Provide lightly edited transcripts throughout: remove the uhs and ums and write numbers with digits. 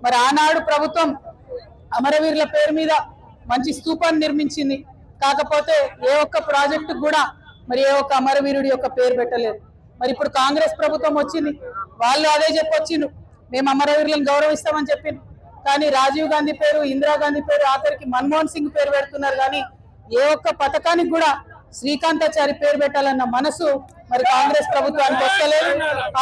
మరి ఆనాడు ప్రభుత్వం అమరవీరుల పేరు మీద మంచి స్తూపాన్ని నిర్మించింది. కాకపోతే ఏ ఒక్క ప్రాజెక్టు కూడా మరి ఏ ఒక్క అమరవీరుడి యొక్క పేరు పెట్టలేదు. మరి ఇప్పుడు కాంగ్రెస్ ప్రభుత్వం వచ్చింది, వాళ్ళు అదే చెప్పొచ్చిండ్రు, మేము అమరవీరులను గౌరవిస్తామని చెప్పింది. కానీ రాజీవ్ గాంధీ పేరు, ఇందిరాగాంధీ పేరు, ఆఖరికి మన్మోహన్ సింగ్ పేరు పెడుతున్నారు. కానీ ఏ ఒక్క పథకానికి కూడా శ్రీకాంతాచారి పేరు పెట్టాలన్న మనసు మరి కాంగ్రెస్ ప్రభుత్వానికి వస్తలేదు,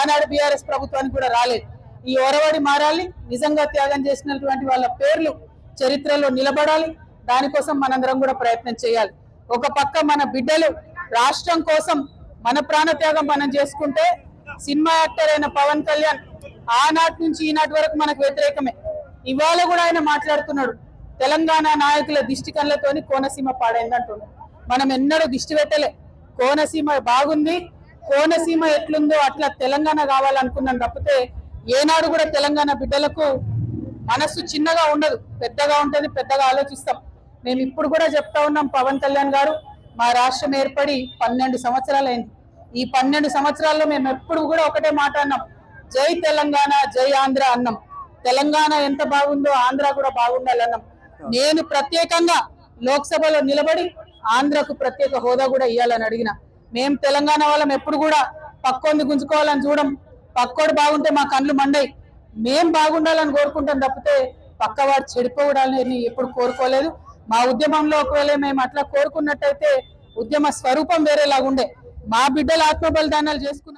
ఆనాడు బీఆర్ఎస్ ప్రభుత్వానికి కూడా రాలేదు. ఈ ఒరవడి మారాలి, నిజంగా త్యాగం చేసినటువంటి వాళ్ళ పేర్లు చరిత్రలో నిలబడాలి. దానికోసం మనందరం కూడా ప్రయత్నం చేయాలి. ఒక పక్క మన బిడ్డలు రాష్ట్రం కోసం మన ప్రాణత్యాగం మనం చేసుకుంటే, సినిమా యాక్టర్ అయిన పవన్ కళ్యాణ్ ఆనాటి నుంచి ఈనాటి వరకు మనకు వ్యతిరేకమే. ఇవాళ కూడా ఆయన మాట్లాడుతున్నాడు, తెలంగాణ నాయకుల దిష్టి కళ్ళతోని కోనసీమ పాడైంది అంటున్నాడు. మనం ఎన్నడూ దిష్టి పెట్టలే, కోనసీమ బాగుంది, కోనసీమ ఎట్లుందో అట్లా తెలంగాణ కావాలనుకున్నాం తప్పితే ఏనాడు కూడా తెలంగాణ బిడ్డలకు మనస్సు చిన్నగా ఉండదు, పెద్దగా ఉంటుంది, పెద్దగా ఆలోచిస్తాం. మేము ఇప్పుడు కూడా చెప్తా ఉన్నాం, పవన్ కళ్యాణ్ గారు మా రాష్ట్రం ఏర్పడి 12 సంవత్సరాలు అయింది. ఈ 12 సంవత్సరాల్లో మేము ఎప్పుడు కూడా ఒకటే మాట అన్నాం, జై తెలంగాణ జై ఆంధ్ర అన్నాం. తెలంగాణ ఎంత బాగుందో ఆంధ్ర కూడా బాగుండాలన్నాం. నేను ప్రత్యేకంగా లోక్సభలో నిలబడి ఆంధ్రకు ప్రత్యేక హోదా కూడా ఇవ్వాలని అడిగిన. మేము తెలంగాణ వాళ్ళం ఎప్పుడు కూడా పక్కోంది గుంజుకోవాలని చూడం, పక్కోడు బాగుంటే మా కళ్ళు మండయి, మేం బాగుండాలని కోరుకుంటాం తప్పితే పక్కవాడు చెడిపోవడాలని ఎప్పుడు కోరుకోలేదు. మా ఉద్యమంలో ఒకవేళ మేము అట్లా కోరుకున్నట్టయితే ఉద్యమ స్వరూపం వేరేలాగుండే. మా బిడ్డలు ఆత్మ బలిదానాలు చేసుకున్న